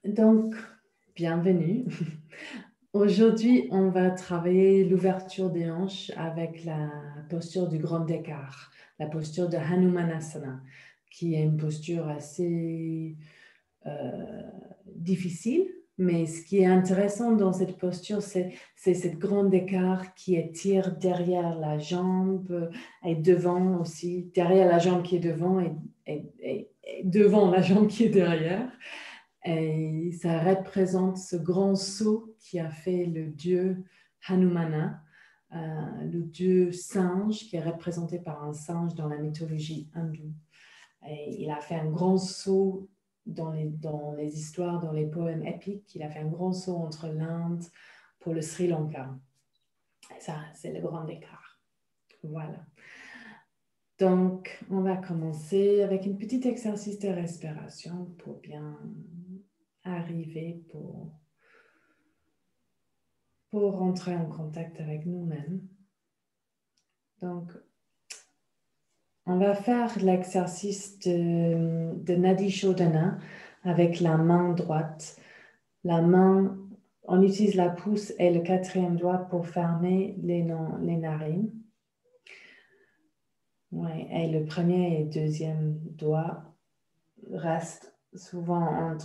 Donc, bienvenue. Aujourd'hui, on va travailler l'ouverture des hanches avec la posture du grand écart, la posture de Hanumanasana, qui est une posture assez difficile. Mais ce qui est intéressant dans cette posture, c'est cette grande écart qui étire derrière la jambe et devant aussi, derrière la jambe qui est devant et devant la jambe qui est derrière. Et ça représente ce grand saut qui a fait le dieu Hanumana, le dieu singe qui est représenté par un singe dans la mythologie hindoue. Et il a fait un grand saut dans les histoires, dans les poèmes épiques. Il a fait un grand saut entre l'Inde pour le Sri Lanka. Et ça, c'est le grand écart. Voilà. Donc, on va commencer avec un petit exercice de respiration pour bien arriver, pour rentrer en contact avec nous-mêmes. Donc, on va faire l'exercice de Nadi Shodhana avec la main droite. La main, on utilise la pouce et le 4e doigt pour fermer les narines. Ouais, et le 1er et 2e doigt restent souvent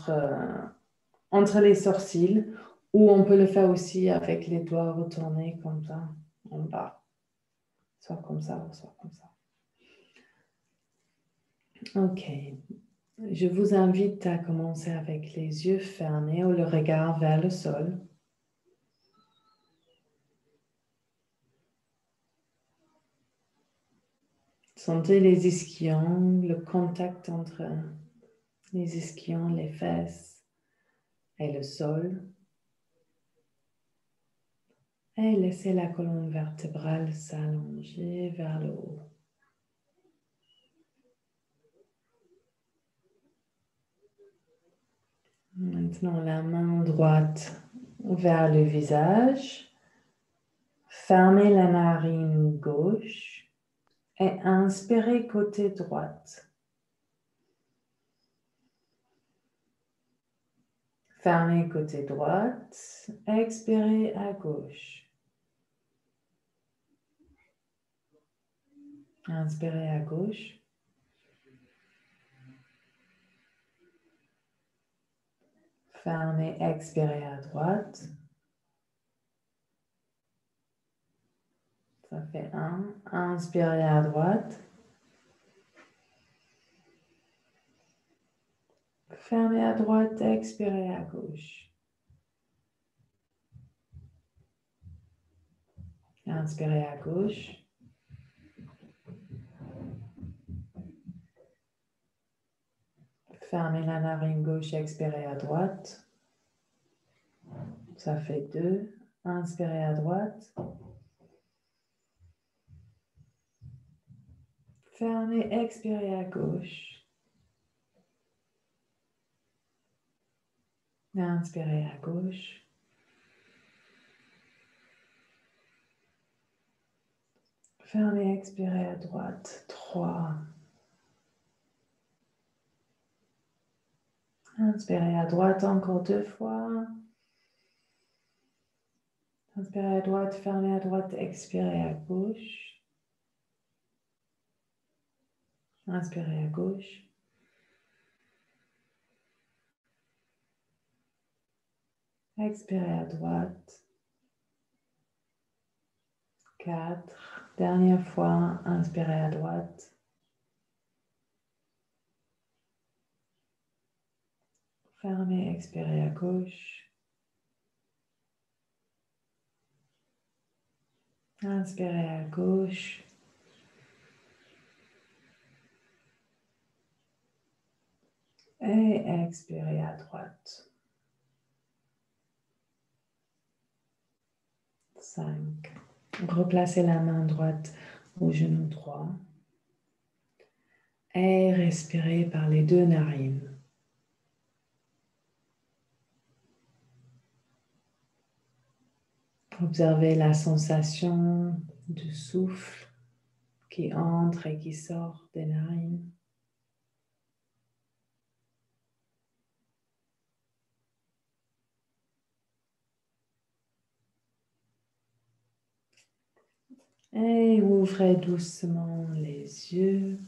entre les sourcils, ou on peut le faire aussi avec les doigts retournés comme ça, en bas. Soit comme ça, ou soit comme ça. Ok. Je vous invite à commencer avec les yeux fermés ou le regard vers le sol. Sentez les ischions, le contact entre les ischions, les fesses et le sol. Et laissez la colonne vertébrale s'allonger vers le haut. Maintenant, la main droite vers le visage. Fermez la narine gauche et inspirez côté droite. Fermez côté droite, expirez à gauche. Inspirez à gauche. Fermez, expirez à droite. Ça fait 1. Inspirez à droite. Fermez à droite, expirez à gauche. Inspirez à gauche. Fermez la narine gauche, expirez à droite. Ça fait 2. Inspirez à droite. Fermez, expirez à gauche. Inspirez à gauche. Fermez, expirez à droite. 3. Inspirez à droite encore 2 fois. Inspirez à droite, fermez à droite, expirez à gauche. Inspirez à gauche. Expirez à droite. 4. Dernière fois, inspirez à droite. Fermez, expirez à gauche. Inspirez à gauche. Et expirez à droite. 5. Replacez la main droite au genou droit. Et respirez par les 2 narines. Observez la sensation du souffle qui entre et qui sort des narines. Et ouvrez doucement les yeux.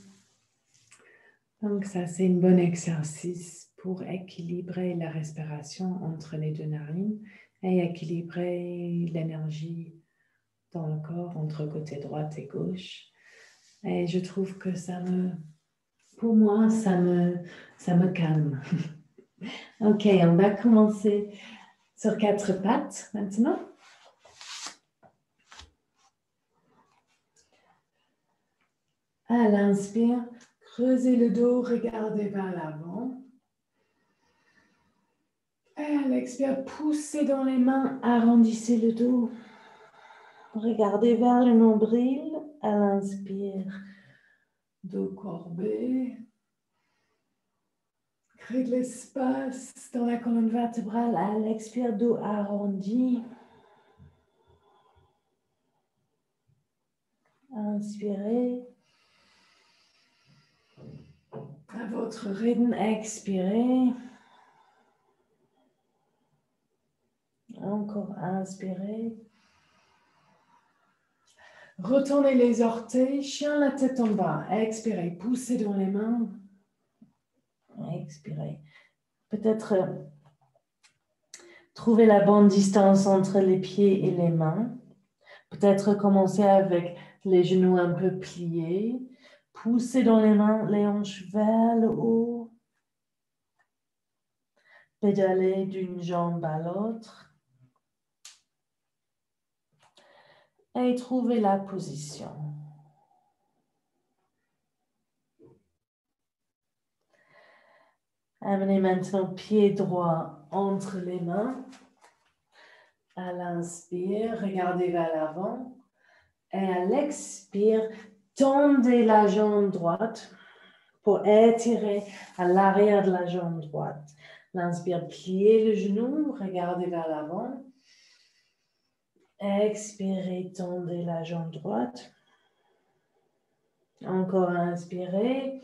Donc ça, c'est un bon exercice pour équilibrer la respiration entre les deux narines et équilibrer l'énergie dans le corps entre côté droite et gauche. Et je trouve que pour moi, ça me calme. Ok, on va commencer sur 4 pattes maintenant. À l'inspire, creusez le dos, regardez vers l'avant. Et à l'expire, poussez dans les mains, arrondissez le dos. Regardez vers le nombril. À l'inspire, dos courbé. Créez de l'espace dans la colonne vertébrale. À l'expire, dos arrondi. Inspirez. À votre rythme, expirez. Encore inspirez. Retournez les orteils, chien la tête en bas. Expirez, poussez dans les mains. Expirez. Peut-être trouver la bonne distance entre les pieds et les mains. Peut-être commencer avec les genoux un peu pliés. Poussez dans les mains, les hanches vers le haut. Pédaler d'une jambe à l'autre. Et trouver la position. Amenez maintenant pied droit entre les mains. À l'inspire, regardez vers l'avant. Et à l'expire, tendez la jambe droite pour étirer à l'arrière de la jambe droite. L'inspire, pliez le genou, regardez vers l'avant. Expirez, tendez la jambe droite. Encore inspirez.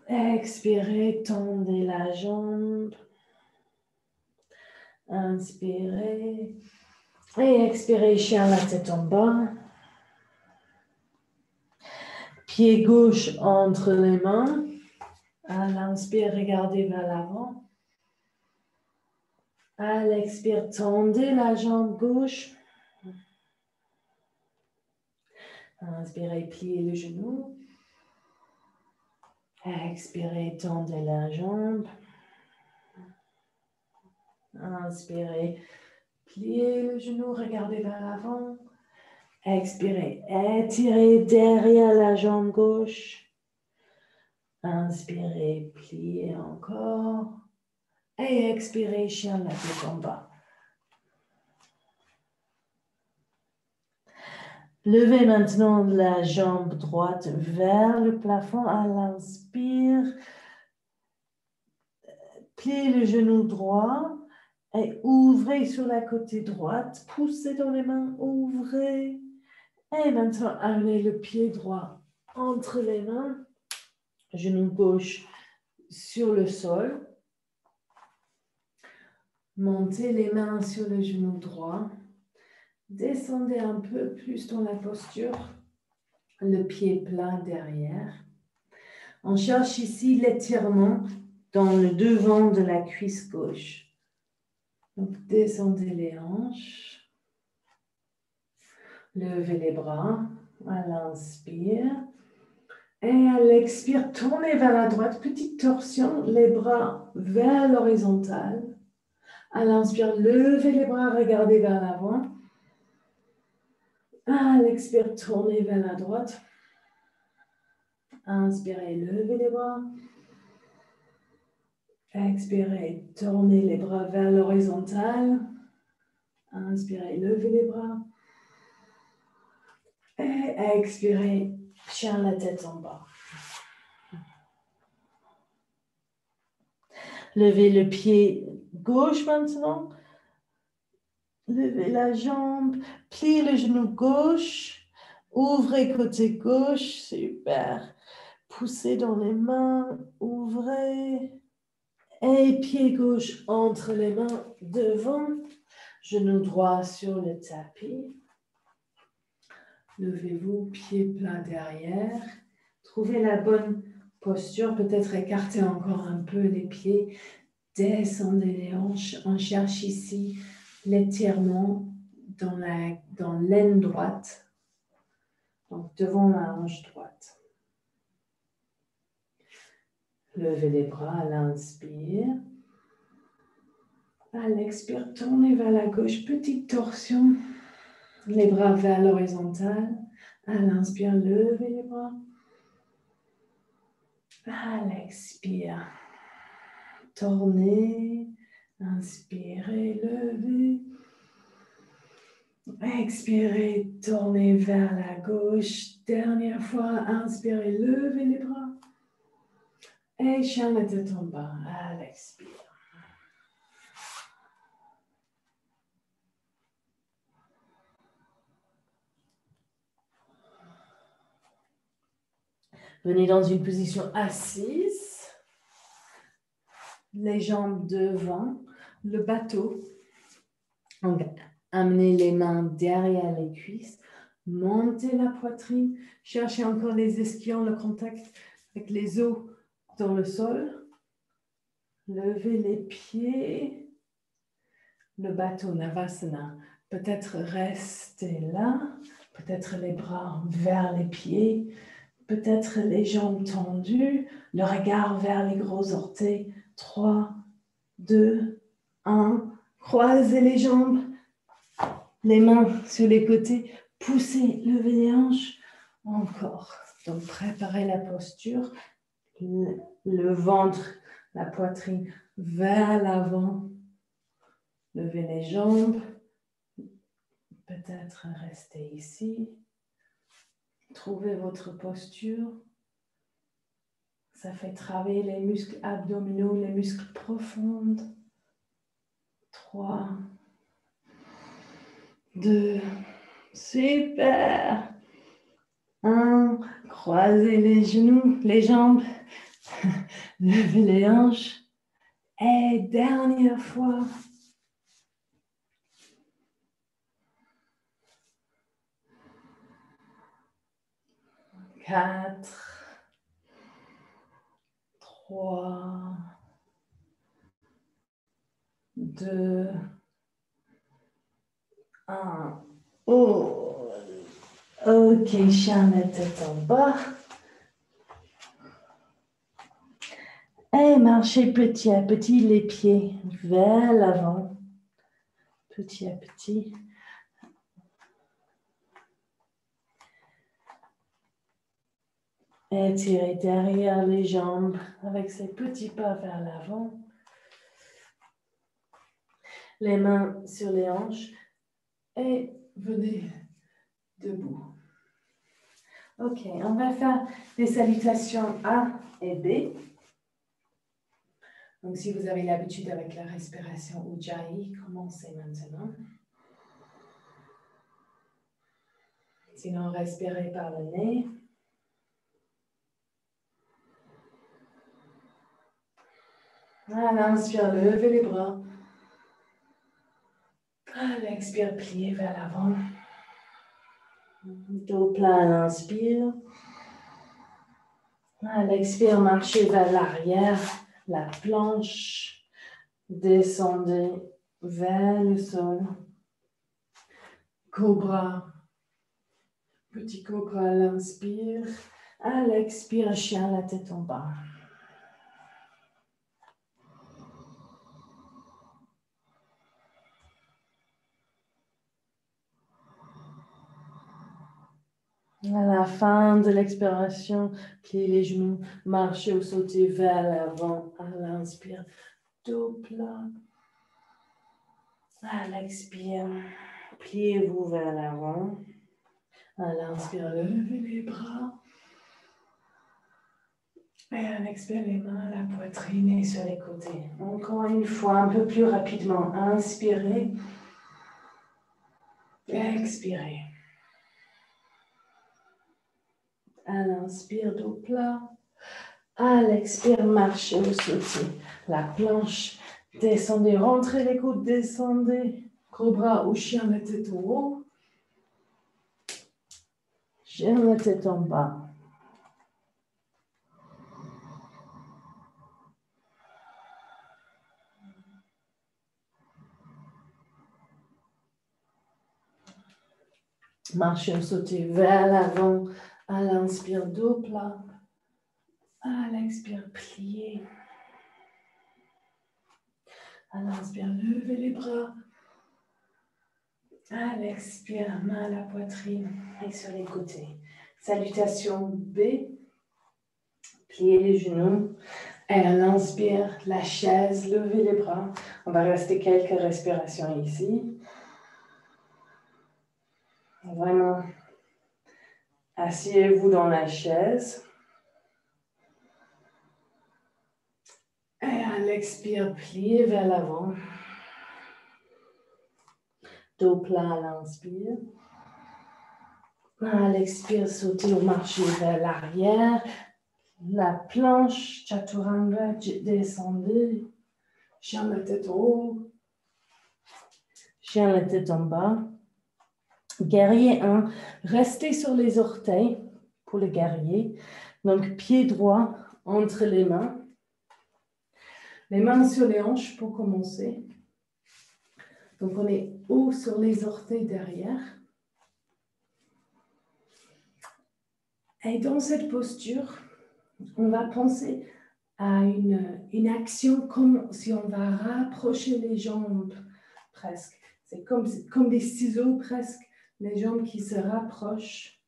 Expirez, tendez la jambe. Inspirez. Et expirez, chien la tête en bas. Pied gauche entre les mains. À l'inspire, regardez vers l'avant. À l'expire, tendez la jambe gauche. Inspirez, pliez le genou. Expirez, tendez la jambe. Inspirez, pliez le genou, regardez vers l'avant. Expirez, étirez derrière la jambe gauche. Inspirez, pliez encore. Et expirez, chien la tête en bas. Levez maintenant la jambe droite vers le plafond à l'inspire. Pliez le genou droit et ouvrez sur la côté droite. Poussez dans les mains, ouvrez. Et maintenant, amenez le pied droit entre les mains. Genou gauche sur le sol. Montez les mains sur le genou droit. Descendez un peu plus dans la posture. Le pied plat derrière. On cherche ici l'étirement dans le devant de la cuisse gauche. Donc, descendez les hanches. Levez les bras à l'inspire. Et à l'expire, tournez vers la droite. Petite torsion, les bras vers l'horizontale. À l'inspire, levez les bras, regardez vers l'avant. À l'expire, tournez vers la droite. Inspirez, levez les bras. Expirez, tournez les bras vers l'horizontale. Inspirez, levez les bras. Et expirez, chien la tête en bas. Levez le pied gauche maintenant. Levez la jambe. Pliez le genou gauche. Ouvrez côté gauche. Super. Poussez dans les mains. Ouvrez. Et pied gauche entre les mains devant. Genou droit sur le tapis. Levez-vous, pieds plats derrière. Trouvez la bonne posture, peut-être écartez encore un peu les pieds. Descendez les hanches. On cherche ici l'étirement dans l'aine droite. Donc devant la hanche droite. Levez les bras à l'inspire. À l'expire, tournez vers la gauche, petite torsion. Les bras vers l'horizontale. À l'inspire, levez les bras. À l'expire, tournez. Inspirez, levez. Expirez, tournez vers la gauche. Dernière fois, inspirez, levez les bras. Et chien la tête en bas. À l'expire. Venez dans une position assise. Les jambes devant le bateau. Donc, amenez les mains derrière les cuisses. Montez la poitrine. Cherchez encore les ischions, le contact avec les os dans le sol. Levez les pieds. Le bateau Navasana. Peut-être rester là. Peut-être les bras vers les pieds. Peut-être les jambes tendues. Le regard vers les gros orteils. 3, 2, 1. Croisez les jambes. Les mains sur les côtés. Poussez, levez les hanches. Encore. Donc, préparez la posture. Le ventre, la poitrine vers l'avant. Levez les jambes. Peut-être restez ici. Trouvez votre posture. Ça fait travailler les muscles abdominaux, les muscles profonds. 3, 2, super. 1, croisez les genoux, les jambes. Levez les hanches. Et dernière fois. 4, 3, 2, 1. Oh. Ok, chien la tête en bas. Et marchez petit à petit les pieds vers l'avant. Petit à petit. Étirez derrière les jambes avec ces petits pas vers l'avant. Les mains sur les hanches. Et venez debout. Ok, on va faire des salutations A et B. Donc, si vous avez l'habitude avec la respiration Ujjayi, commencez maintenant. Sinon, respirez par le nez. À l'inspire, levez les bras. À l'expire, pliez vers l'avant. Dos plat à l'inspire. À l'expire, marchez vers l'arrière, la planche. Descendez vers le sol. Cobra. Petit cobra à l'inspire. À l'expire, chien, la tête en bas. À la fin de l'expiration, pliez les genoux, marchez ou sautez vers l'avant. À l'inspire, dos plat. À l'expire, pliez-vous vers l'avant. À l'inspire, levez les bras. Et à l'expire, les mains à la poitrine et sur les côtés. Encore une fois, un peu plus rapidement. Inspirez. Expirez. À l'inspire, dos plat. À l'expire, marchez ou sautez. La planche, descendez, rentrez les coudes, descendez. Cobra ou chien, la tête en haut. Gère la tête en bas. Marche ou sauter vers l'avant. À l'inspire, dos plat. À l'expire, plier. À l'inspire, levez les bras. À l'expire, main à la poitrine et sur les côtés. Salutation B. Pliez les genoux. Et à l'inspire, la chaise, levez les bras. On va rester quelques respirations ici. Vraiment, asseyez-vous dans la chaise. Et à l'expire, pliez vers l'avant. Dos plat à l'inspire. À l'expire, sautez ou marchez vers l'arrière. La planche, chaturanga, descendez. Chien la tête en haut. Chien la tête en bas. Guerrier 1, restez sur les orteils pour le guerrier. Donc, pied droit entre les mains. Les mains sur les hanches pour commencer. Donc, on est haut sur les orteils derrière. Et dans cette posture, on va penser à une action comme si on va rapprocher les jambes presque. C'est comme des ciseaux presque, les jambes qui se rapprochent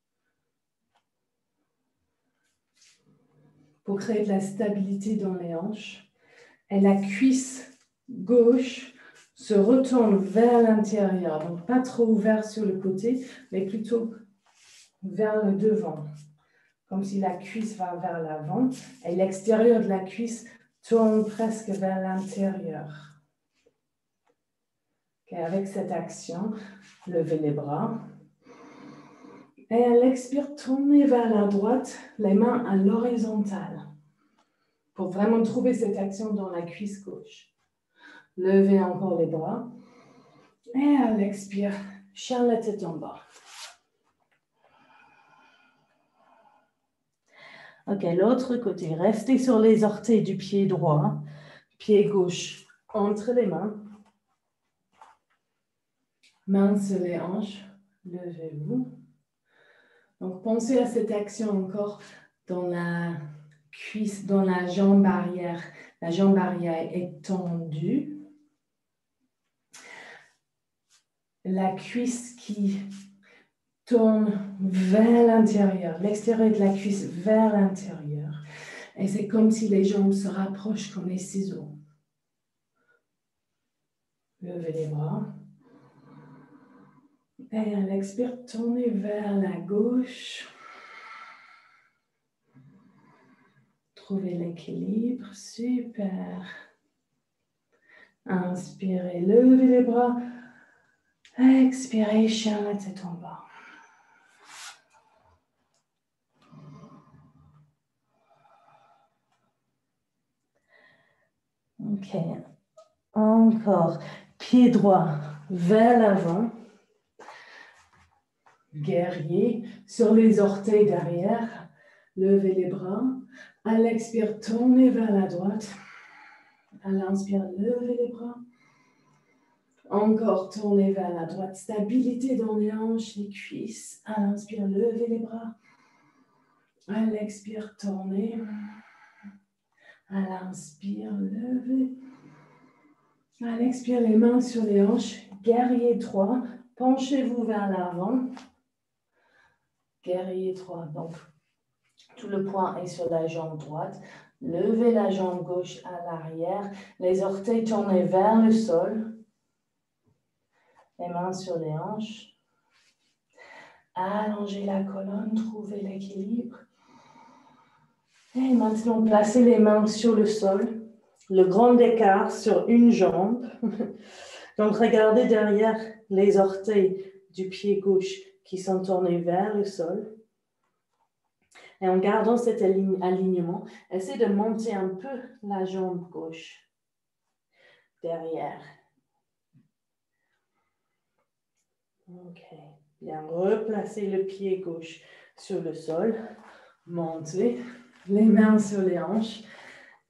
pour créer de la stabilité dans les hanches. Et la cuisse gauche se retourne vers l'intérieur, donc pas trop ouvert sur le côté, mais plutôt vers le devant. Comme si la cuisse va vers l'avant et l'extérieur de la cuisse tourne presque vers l'intérieur. Okay, avec cette action, levez les bras. Et à l'expire, tournez vers la droite, les mains à l'horizontale. Pour vraiment trouver cette action dans la cuisse gauche. Levez encore les bras. Et à l'expire, chien la tête en bas. Ok, l'autre côté. Restez sur les orteils du pied droit. Pied gauche entre les mains. Mains sur les hanches. Levez-vous. Donc, pensez à cette action encore dans la cuisse, dans la jambe arrière. La jambe arrière est tendue. La cuisse qui tourne vers l'intérieur, l'extérieur de la cuisse vers l'intérieur. Et c'est comme si les jambes se rapprochent comme les ciseaux. Levez les bras. Et à l'expire, tournez vers la gauche. Trouvez l'équilibre. Super. Inspirez, levez les bras. Expirez, chien la tête en bas. Ok. Encore. Pied droit vers l'avant. Guerrier. Sur les orteils derrière. Levez les bras. À l'expire, tournez vers la droite. À l'inspire, levez les bras. Encore tournez vers la droite. Stabilité dans les hanches, les cuisses. À l'inspire, levez les bras. À l'expire, tournez. À l'inspire, levez. À l'expire, les mains sur les hanches. Guerrier 3. Penchez-vous vers l'avant. Guerrier 3. Donc, tout le poids est sur la jambe droite. Levez la jambe gauche à l'arrière. Les orteils tournés vers le sol. Les mains sur les hanches. Allongez la colonne, trouvez l'équilibre. Et maintenant, placez les mains sur le sol. Le grand écart sur une jambe. Donc, regardez derrière les orteils du pied gauche qui sont tournés vers le sol. Et en gardant cet alignement, essayez de monter un peu la jambe gauche derrière. Ok. Bien, replacez le pied gauche sur le sol. Montez, les mains sur les hanches.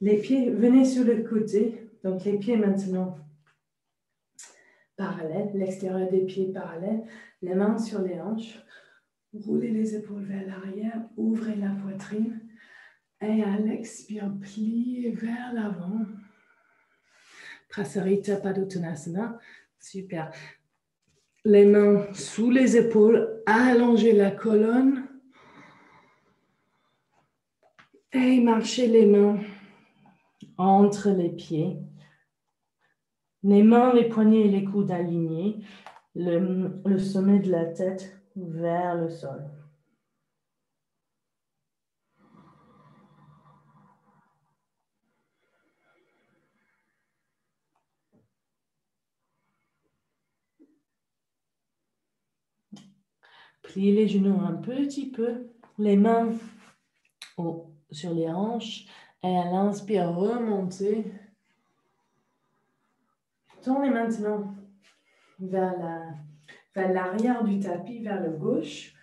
Les pieds, venez sur le côté. Donc les pieds maintenant parallèles, l'extérieur des pieds parallèles. Les mains sur les hanches. Roulez les épaules vers l'arrière, ouvrez la poitrine. Et à l'expire, pliez vers l'avant. Prasarita Padottanasana. Super. Les mains sous les épaules, allongez la colonne. Et marchez les mains entre les pieds. Les mains, les poignets et les coudes alignés. Le sommet de la tête vers le sol. Pliez les genoux un petit peu. Les mains sur les hanches. Et à l'inspire, remontez. Tournez maintenant vers l'arrière du tapis, vers le gauche.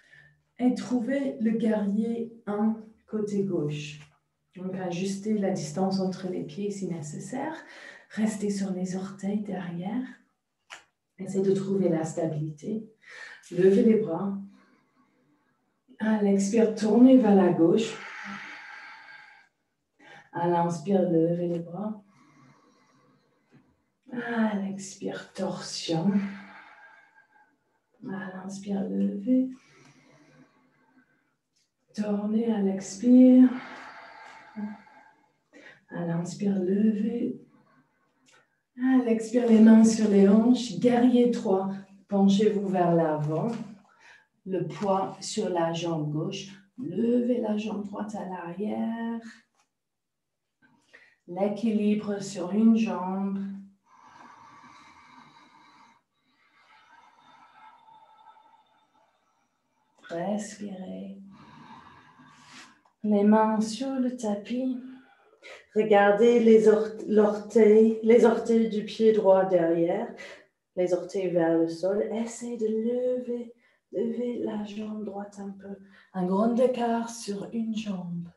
Et trouvez le guerrier 1 côté gauche. Donc, ajustez la distance entre les pieds si nécessaire. Restez sur les orteils derrière. Essayez de trouver la stabilité. Levez les bras. À l'expire, tournez vers la gauche. À l'inspire, levez les bras. À l'expire, torsion. À l'inspire, levez. Tournez à l'expire. À l'inspire, levez. À l'expire, les mains sur les hanches. Guerrier 3. Penchez-vous vers l'avant. Le poids sur la jambe gauche. Levez la jambe droite à l'arrière. L'équilibre sur une jambe. Respirez. Les mains sur le tapis. Regardez les orteils du pied droit derrière. Les orteils vers le sol. Essayez de lever la jambe droite un peu. Un grand écart sur une jambe.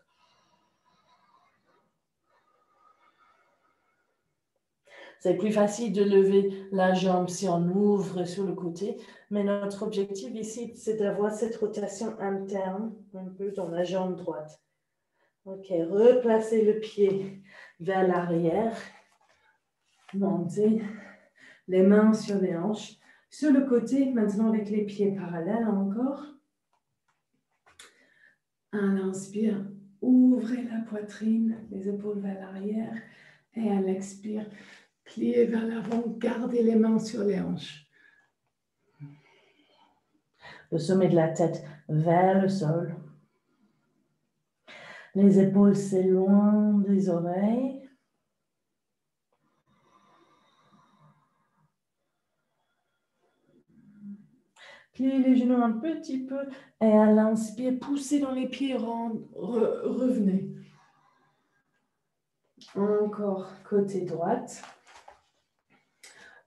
C'est plus facile de lever la jambe si on ouvre sur le côté, mais notre objectif ici, c'est d'avoir cette rotation interne un peu dans la jambe droite. Ok, replacez le pied vers l'arrière. Montez les mains sur les hanches. Sur le côté, maintenant avec les pieds parallèles encore. À l'inspire, ouvrez la poitrine, les épaules vers l'arrière. Et à l'expire, pliez vers l'avant, gardez les mains sur les hanches. Le sommet de la tête vers le sol. Les épaules s'éloignent des oreilles. Pliez les genoux un petit peu et à l'inspire, poussez dans les pieds, revenez. Encore côté droite.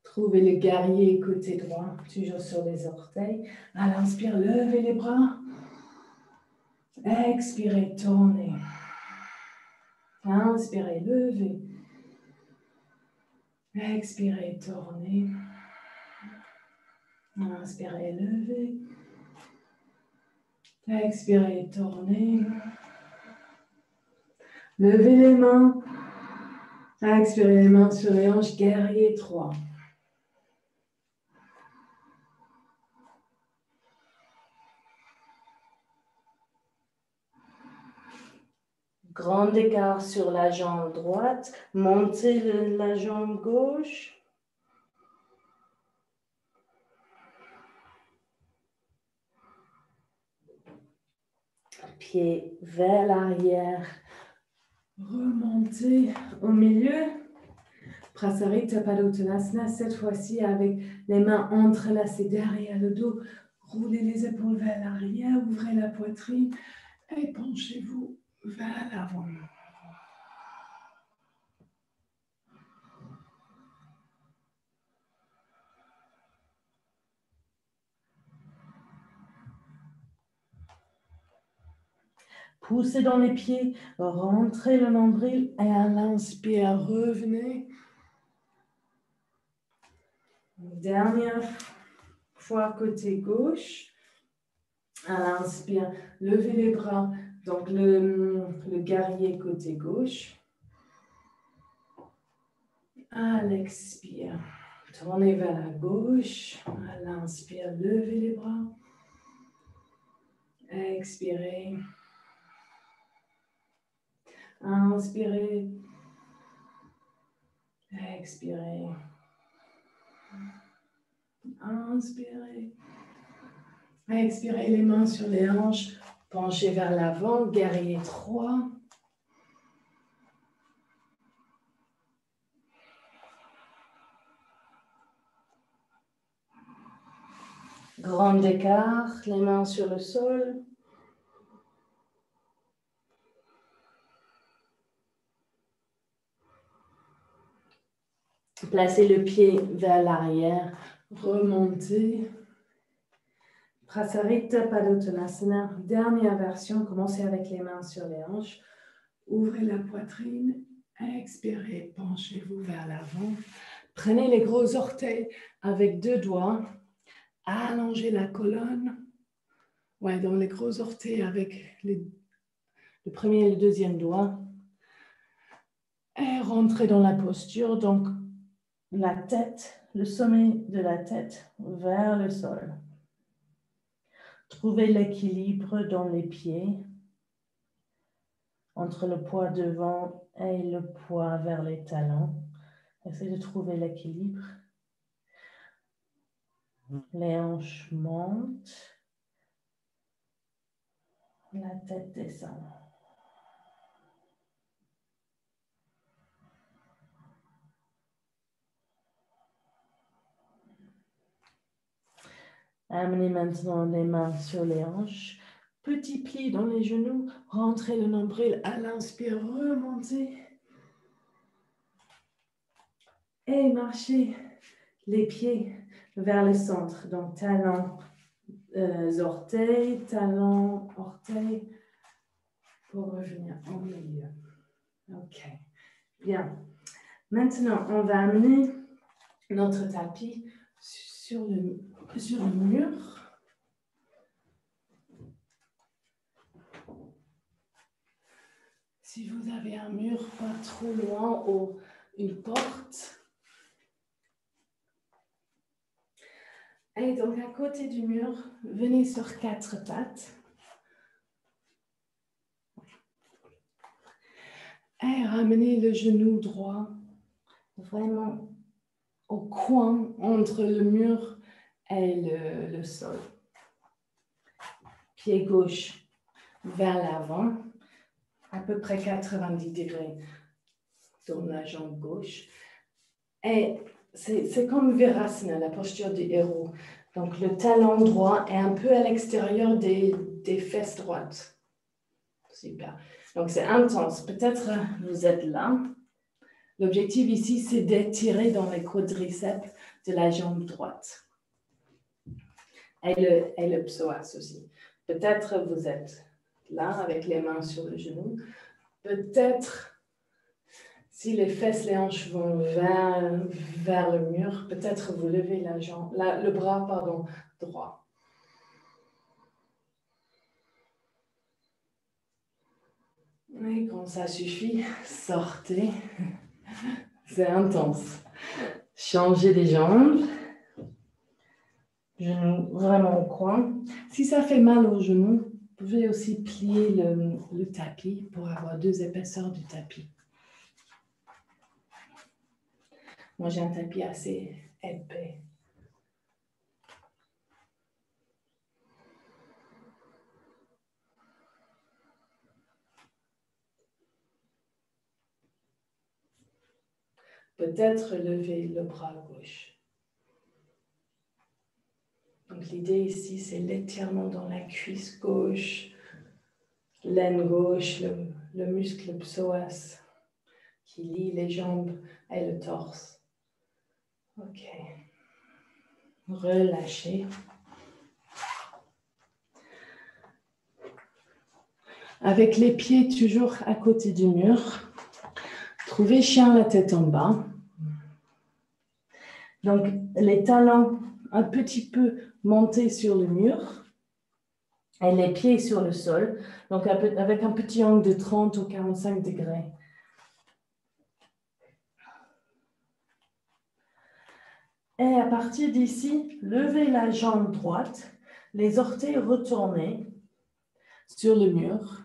Trouvez le guerrier côté droit, toujours sur les orteils. À l'inspire, levez les bras. Expirez, tournez. Inspirez, levez. Expirez, tournez. Inspirez, levez. Expirez, tournez. Levez les mains. Expirez les mains sur les hanches. Guerrier 3. Grand écart sur la jambe droite. Montez la jambe gauche. Pied vers l'arrière. Remontez au milieu. Prasarita Padottanasana, cette fois-ci avec les mains entrelacées derrière le dos. Roulez les épaules vers l'arrière, ouvrez la poitrine et penchez-vous vers l'avant. Poussez dans les pieds, rentrez le nombril. Et à l'inspire, revenez. Dernière fois côté gauche. À l'inspire, levez les bras. Donc le guerrier côté gauche. À l'expire, tournez vers la gauche. À l'inspire, levez les bras. Expirez. Inspirez. Expirez. Inspirez. Expirez les mains sur les hanches. Penchez vers l'avant. Guerrier 3. Grand écart. Les mains sur le sol. Placez le pied vers l'arrière. Remontez. Prasarita Padottanasana. Dernière version. Commencez avec les mains sur les hanches. Ouvrez la poitrine. Expirez. Penchez-vous vers l'avant. Prenez les gros orteils avec 2 doigts. Allongez la colonne. Ouais, dans les gros orteils avec le premier et le deuxième doigt. Et rentrez dans la posture. Donc, La tête, le sommet de la tête vers le sol. Trouvez l'équilibre dans les pieds, entre le poids devant et le poids vers les talons. Essayez de trouver l'équilibre. Les hanches montent. La tête descend. Amenez maintenant les mains sur les hanches. Petit pli dans les genoux. Rentrez le nombril à l'inspire. Remontez. Et marchez les pieds vers le centre. Donc, talons, orteils, talons, orteils. Pour revenir au milieu. Ok. Bien. Maintenant, on va amener notre tapis sur le mur. Si vous avez un mur pas trop loin ou une porte. Et donc, à côté du mur, venez sur 4 pattes. Et ramenez le genou droit vraiment au coin entre le mur et le sol. Pied gauche vers l'avant, à peu près 90 degrés dans la jambe gauche. Et c'est comme Virasana, la posture du héros. Donc le talon droit est un peu à l'extérieur des fesses droites. Super. Donc c'est intense. Peut-être vous êtes là. L'objectif ici, c'est d'étirer dans les quadriceps de la jambe droite. Et le psoas aussi. Peut-être vous êtes là avec les mains sur le genou. Peut-être, si les fesses, les hanches vont vers le mur, peut-être vous levez le bras droit. Et quand ça suffit, sortez. C'est intense. Changez les jambes. Genoux vraiment au coin. Si ça fait mal aux genoux, vous pouvez aussi plier le tapis pour avoir 2 épaisseurs du tapis. Moi, j'ai un tapis assez épais. Peut-être lever le bras gauche. Donc l'idée ici, c'est l'étirement dans la cuisse gauche, l'aine gauche, le muscle psoas qui lie les jambes et le torse. Ok. Relâchez. Avec les pieds toujours à côté du mur. Trouvez chien la tête en bas. Donc, les talons un petit peu montés sur le mur et les pieds sur le sol. Donc, avec un petit angle de 30 ou 45 degrés. Et à partir d'ici, levez la jambe droite, les orteils retournés sur le mur.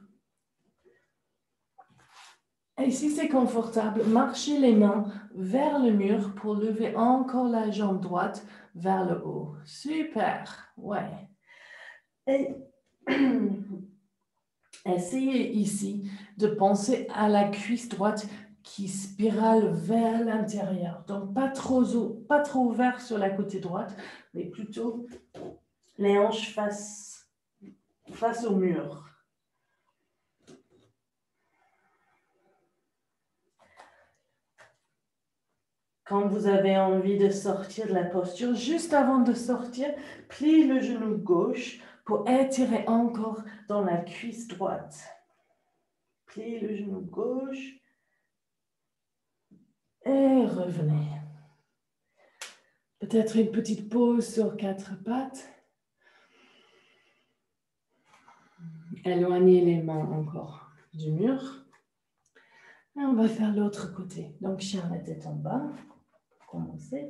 Et si c'est confortable, marchez les mains vers le mur pour lever encore la jambe droite vers le haut. Super, ouais. Et essayez ici de penser à la cuisse droite qui spirale vers l'intérieur. Donc, pas trop ouvert sur la côté droite, mais plutôt les hanches face au mur. Quand vous avez envie de sortir de la posture, juste avant de sortir, pliez le genou gauche pour étirer encore dans la cuisse droite. Pliez le genou gauche et revenez. Peut-être une petite pause sur 4 pattes. Éloignez les mains encore du mur. Et on va faire l'autre côté. Donc, chien la tête en bas. Commencez.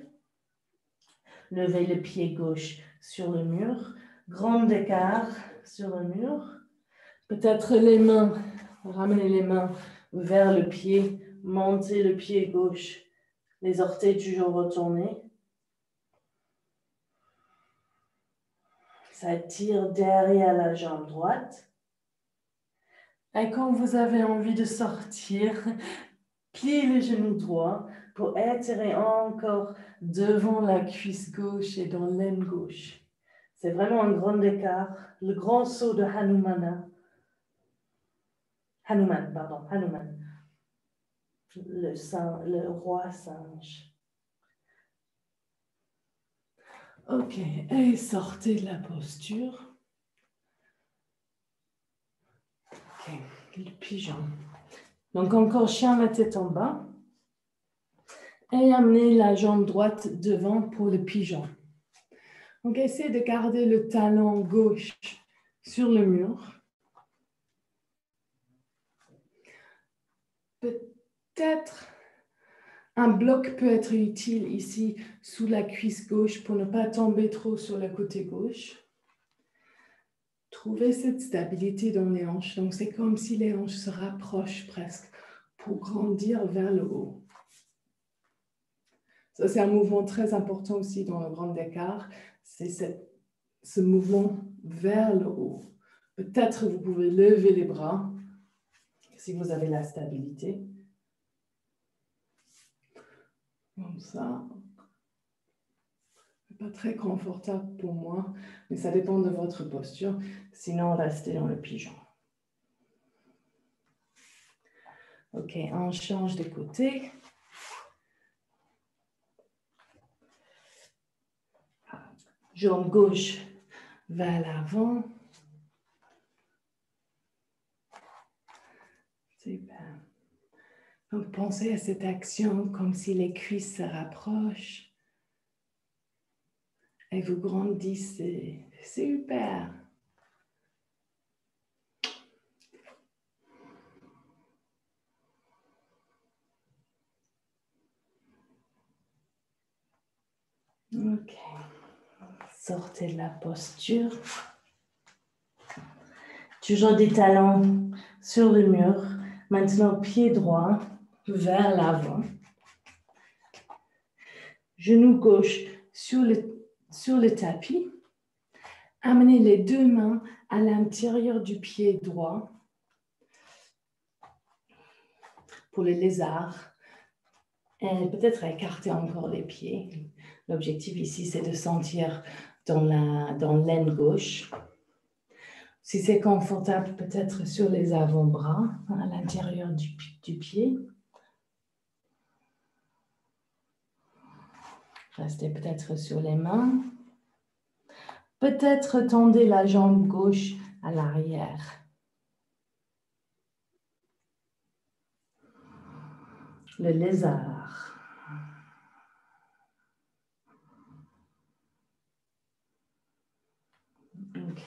Levez le pied gauche sur le mur. Grand écart sur le mur. Peut-être les mains, ramenez les mains vers le pied. Montez le pied gauche. Les orteils toujours retournés. Ça tire derrière la jambe droite. Et quand vous avez envie de sortir, pliez le genou droit pour étirer encore devant la cuisse gauche et dans l'aine gauche. C'est vraiment un grand écart. Le grand saut de Hanuman. Le roi singe. Ok, et sortez de la posture. Ok, le pigeon. Donc encore chien la tête en bas. Et amenez la jambe droite devant pour le pigeon. Donc essayez de garder le talon gauche sur le mur. Peut-être un bloc peut être utile ici sous la cuisse gauche pour ne pas tomber trop sur le côté gauche. Trouvez cette stabilité dans les hanches. Donc c'est comme si les hanches se rapprochent presque pour grandir vers le haut. Ça, c'est un mouvement très important aussi dans le grand écart. C'est ce mouvement vers le haut. Peut-être vous pouvez lever les bras si vous avez la stabilité. Comme ça. Pas très confortable pour moi, mais ça dépend de votre posture. Sinon, restez dans le pigeon. Ok, on change de côté. Jambe gauche vers l'avant. Super. Donc, pensez à cette action comme si les cuisses se rapprochent. Et vous grandissez. Super. Ok. Sortez de la posture. Toujours des talons sur le mur. Maintenant, pied droit vers l'avant. Genou gauche sur le tapis. Amenez les deux mains à l'intérieur du pied droit pour le lézard. Et peut-être écarter encore les pieds. L'objectif ici, c'est de sentir dans l'aine gauche. Si c'est confortable, peut-être sur les avant-bras, à l'intérieur du pied. Restez peut-être sur les mains. Peut-être tendez la jambe gauche à l'arrière. le lézard. Ok.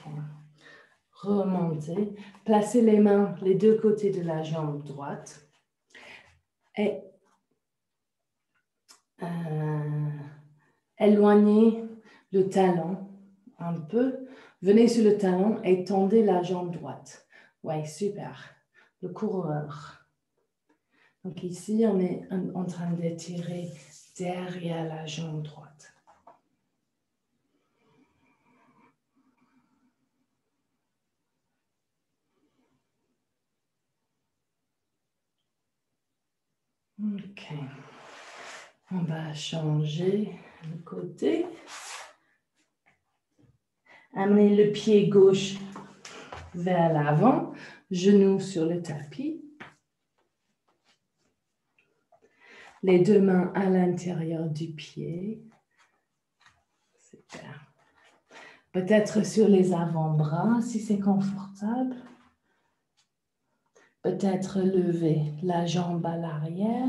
Remontez. Placez les mains les deux côtés de la jambe droite. Et éloignez le talon un peu. Venez sur le talon et tendez la jambe droite. Ouais, super. Le coureur. Donc ici, on est en train d'étirer derrière la jambe droite. Ok. On va changer le côté. Amenez le pied gauche vers l'avant, genou sur le tapis. Les deux mains à l'intérieur du pied. Super. Peut-être sur les avant-bras si c'est confortable. Peut-être lever la jambe à l'arrière.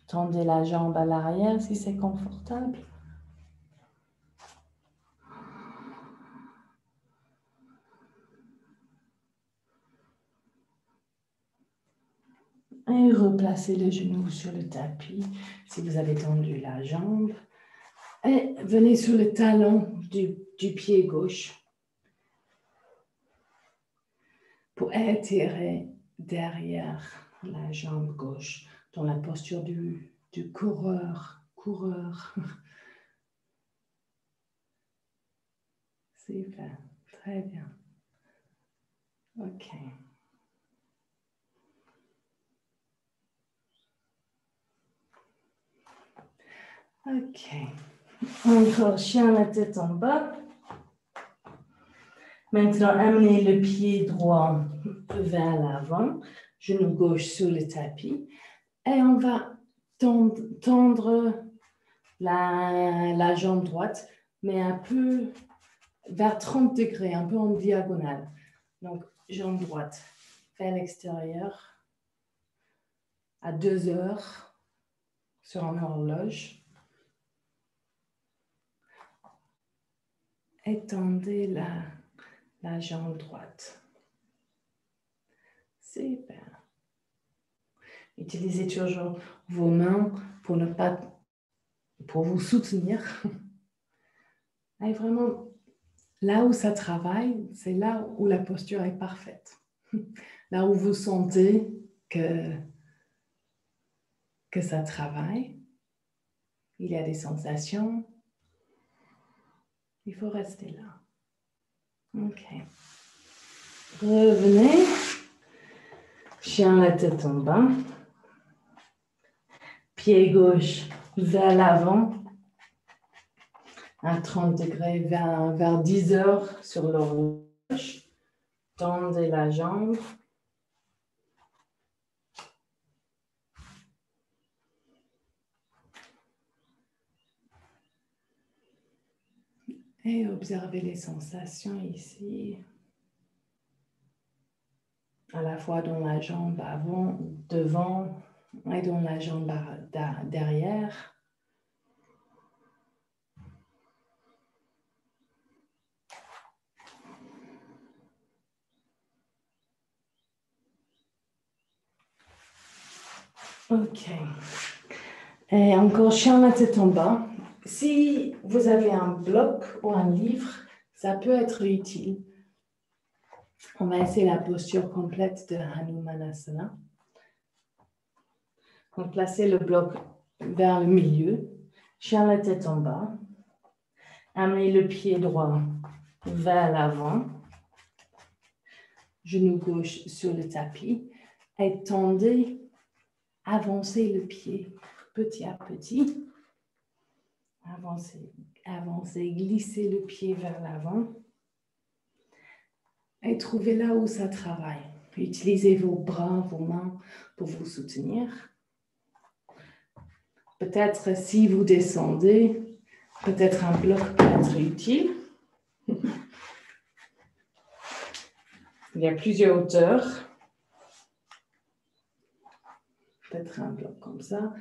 Tendez la jambe à l'arrière si c'est confortable. Et replacez le genou sur le tapis si vous avez tendu la jambe. Et venez sur le talon du pied gauche pour étirer derrière la jambe gauche dans la posture du coureur. Super, très bien. Ok. Ok. Encore chien la tête en bas. Maintenant, amenez le pied droit vers l'avant, genou gauche sur le tapis. Et on va tendre la jambe droite, mais un peu vers 30 degrés, un peu en diagonale. Donc, jambe droite vers l'extérieur à 2 heures sur un horloge. Étendez la jambe droite. Super. Utilisez toujours vos mains pour vous soutenir. Et vraiment, là où ça travaille, c'est là où la posture est parfaite. Là où vous sentez que ça travaille, il y a des sensations, il faut rester là. Ok. Revenez. Chien la tête en bas. Pied gauche vers l'avant. À 30 degrés vers 10 heures sur l'horloge. Tendez la jambe. Et observez les sensations ici. À la fois dans la jambe avant, devant et dans la jambe derrière. Ok. Et encore chien la tête en bas. Si vous avez un bloc ou un livre, ça peut être utile. On va essayer la posture complète de Hanumanasana. Donc, placez le bloc vers le milieu. Chien la tête en bas. Amenez le pied droit vers l'avant. Genou gauche sur le tapis. Et tendez, avancez le pied petit à petit. Avancez, glissez le pied vers l'avant. Et trouvez là où ça travaille. Utilisez vos bras, vos mains pour vous soutenir. Peut-être si vous descendez, peut-être un bloc peut être utile. Il y a plusieurs hauteurs. peut-être un bloc comme ça.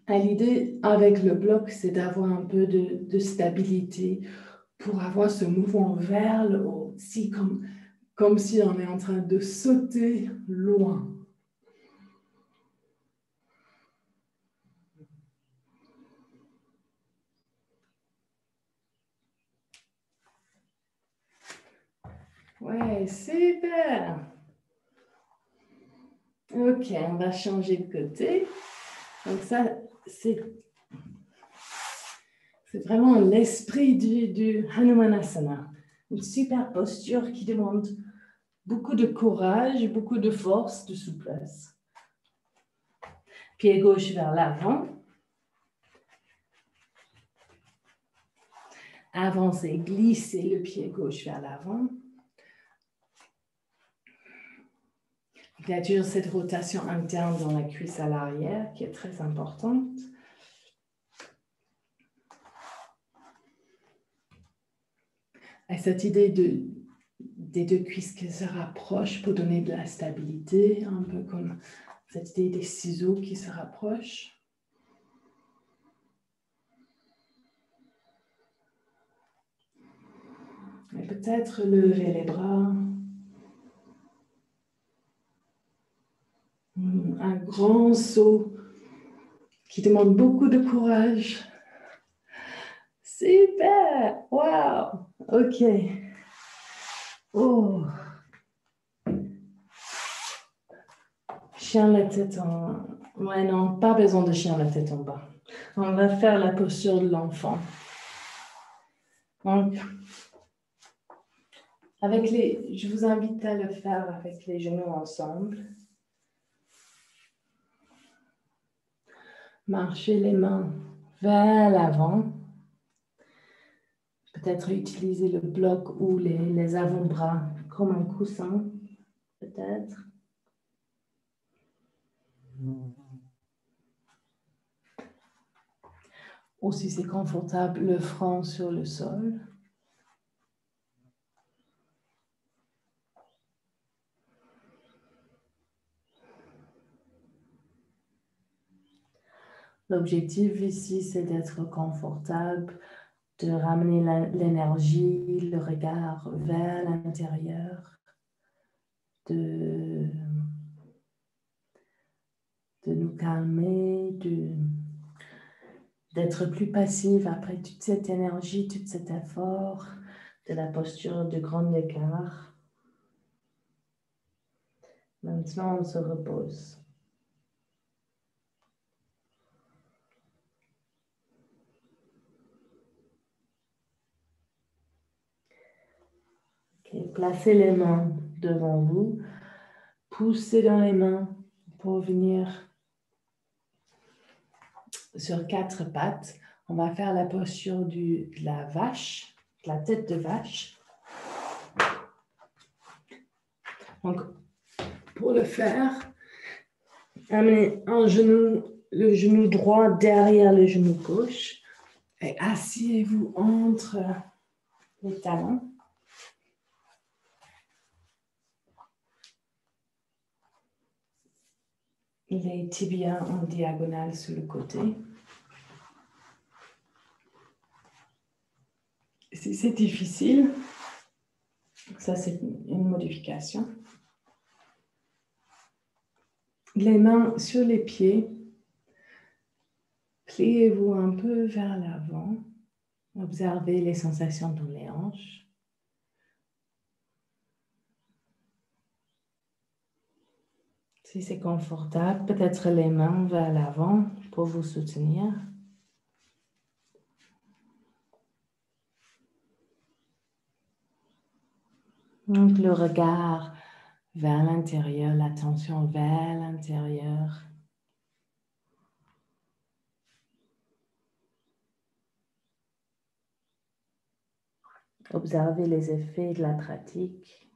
Et l'idée avec le bloc, c'est d'avoir un peu de stabilité pour avoir ce mouvement vers le haut, comme si on est en train de sauter loin. Ouais, super. Ok, on va changer de côté. Donc ça, c'est vraiment l'esprit du Hanumanasana. Une super posture qui demande beaucoup de courage, beaucoup de force, de souplesse. Pied gauche vers l'avant. Avancez, glissez le pied gauche vers l'avant. Il y a toujours cette rotation interne dans la cuisse à l'arrière qui est très importante. Et cette idée des deux cuisses qui se rapprochent pour donner de la stabilité, un peu comme cette idée des ciseaux qui se rapprochent. Et peut-être lever les bras. Un grand saut qui demande beaucoup de courage. Super! Wow! Ok. Oh! Chien la tête en... Ouais, non, pas besoin de chien la tête en bas. On va faire la posture de l'enfant. Donc, je vous invite à le faire avec les genoux ensemble. Marchez les mains vers l'avant. Peut-être utiliser le bloc ou les avant-bras comme un coussin, peut-être. Ou si c'est confortable, le front sur le sol. L'objectif ici, c'est d'être confortable, de ramener l'énergie, le regard vers l'intérieur, de nous calmer, d'être plus passive après toute cette énergie, tout cet effort, de la posture de grand écart. Maintenant, on se repose. Okay. Placez les mains devant vous. Poussez dans les mains pour venir sur 4 pattes. On va faire la posture de la vache, de la tête de vache. Donc, pour le faire, amenez le genou droit derrière le genou gauche et asseyez-vous entre les talons. Les tibias en diagonale sur le côté. Si c'est difficile, ça c'est une modification. Les mains sur les pieds, pliez-vous un peu vers l'avant. Observez les sensations dans les hanches. Si c'est confortable, peut-être les mains vers l'avant pour vous soutenir. Donc le regard vers l'intérieur, l'attention vers l'intérieur. Observez les effets de la pratique.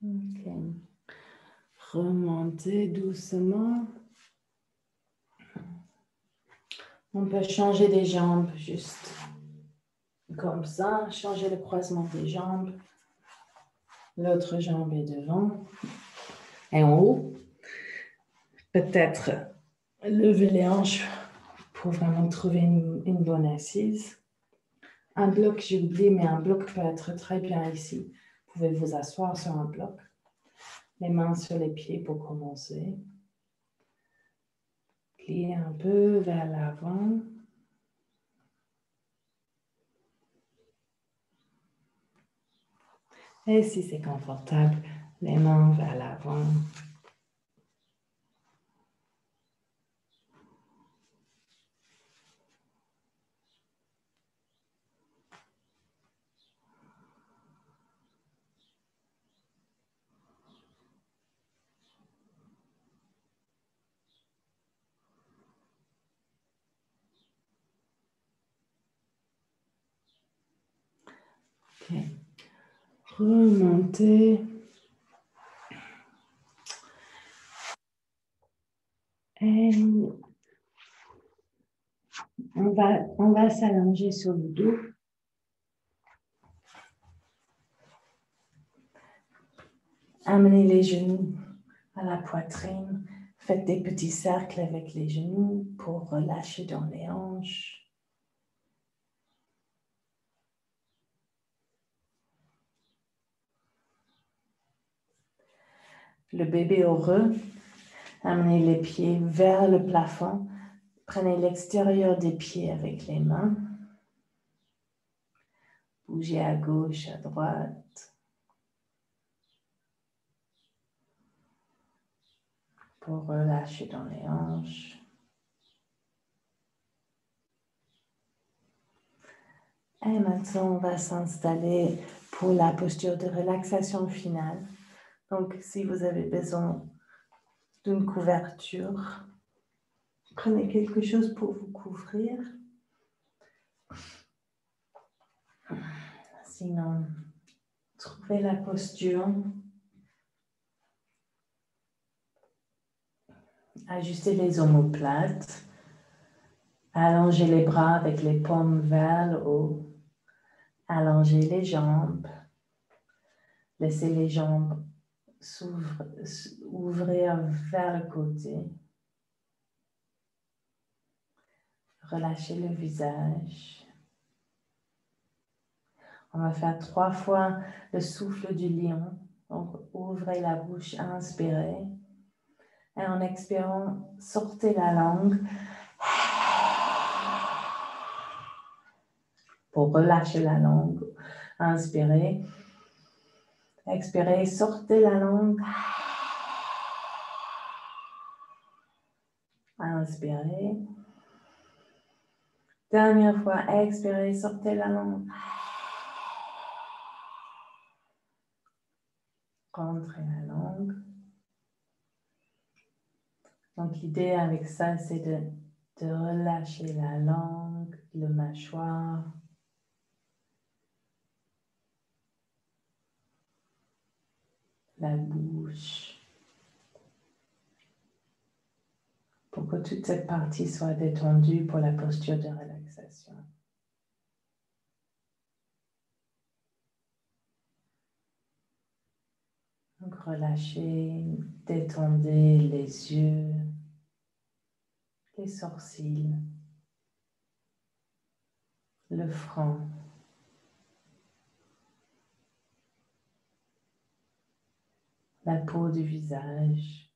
Ok. Remontez doucement. On peut changer des jambes juste comme ça, changez le croisement des jambes. L'autre jambe est devant et en haut. Peut-être lever les hanches pour vraiment trouver une bonne assise. Un bloc, j'ai oublié, mais un bloc peut être très bien ici. Vous pouvez vous asseoir sur un bloc. Les mains sur les pieds pour commencer. Plier un peu vers l'avant. Et si c'est confortable, les mains vers l'avant. Ok. Remonter. Et on va s'allonger sur le dos. Amenez les genoux à la poitrine. Faites des petits cercles avec les genoux pour relâcher dans les hanches. Le bébé heureux. Amenez les pieds vers le plafond. Prenez l'extérieur des pieds avec les mains. Bougez à gauche, à droite. Pour relâcher dans les hanches. Et maintenant, on va s'installer pour la posture de relaxation finale. Donc, si vous avez besoin d'une couverture, prenez quelque chose pour vous couvrir. Sinon, trouvez la posture. Ajustez les omoplates. Allongez les bras avec les paumes vers le haut. Allongez les jambes. Laissez les jambes ouvrir vers le côté. Relâchez le visage. On va faire 3 fois le souffle du lion. Donc, ouvrez la bouche, inspirez. Et en expirant, sortez la langue. Pour relâcher la langue, inspirez. Expirez, sortez la langue. Inspirez. Dernière fois, expirez, sortez la langue. Rentrez la langue. Donc l'idée avec ça, c'est de relâcher la langue, le mâchoire. La bouche. Pour que toute cette partie soit détendue pour la posture de relaxation. Donc relâchez, détendez les yeux, les sourcils, le front. La peau du visage.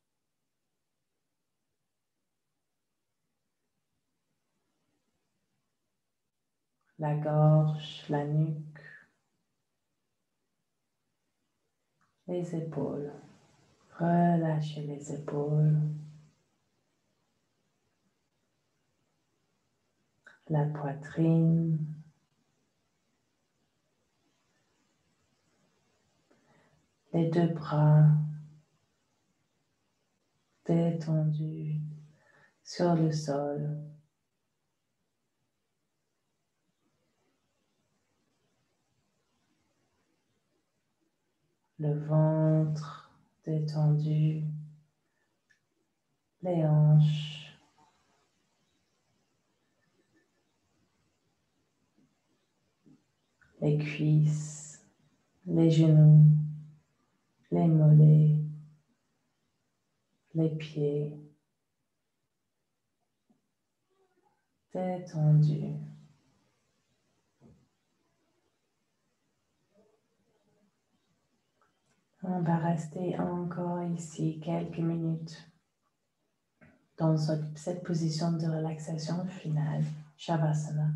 La gorge, la nuque. Les épaules. Relâchez les épaules. La poitrine. Les 2 bras détendus sur le sol. Le ventre détendu. Les hanches. les cuisses, les genoux, les mollets, les pieds. Détendu. On va rester encore ici quelques minutes dans cette position de relaxation finale, Shavasana.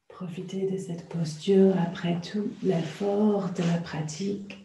Profitez de cette posture après tout l'effort de la pratique.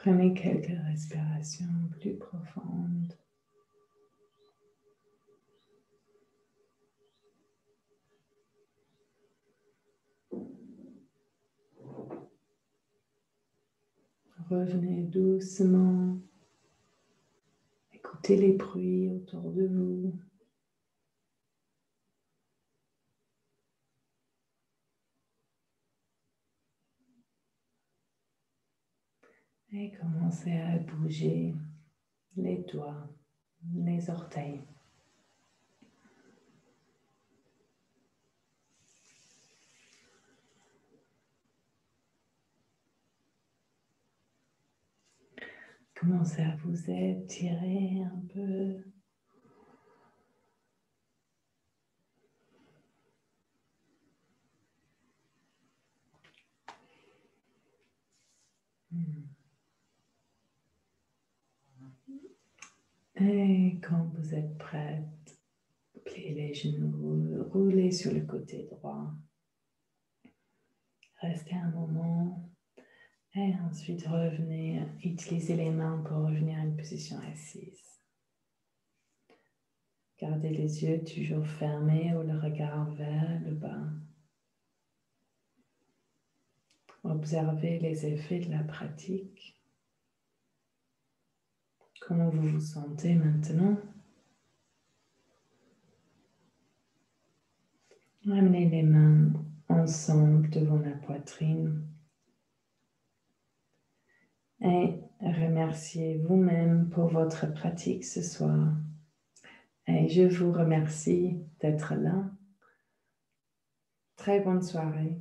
Prenez quelques respirations plus profondes. Revenez doucement. Écoutez les bruits autour de vous. Et commencez à bouger les doigts, les orteils. Commencez à vous étirer un peu. Et quand vous êtes prête, pliez les genoux, roulez sur le côté droit. Restez un moment et ensuite revenez, utilisez les mains pour revenir à une position assise. Gardez les yeux toujours fermés ou le regard vers le bas. observez les effets de la pratique. Comment vous vous sentez maintenant? Amenez les mains ensemble devant la poitrine et remerciez vous-même pour votre pratique ce soir. Et je vous remercie d'être là. Très bonne soirée.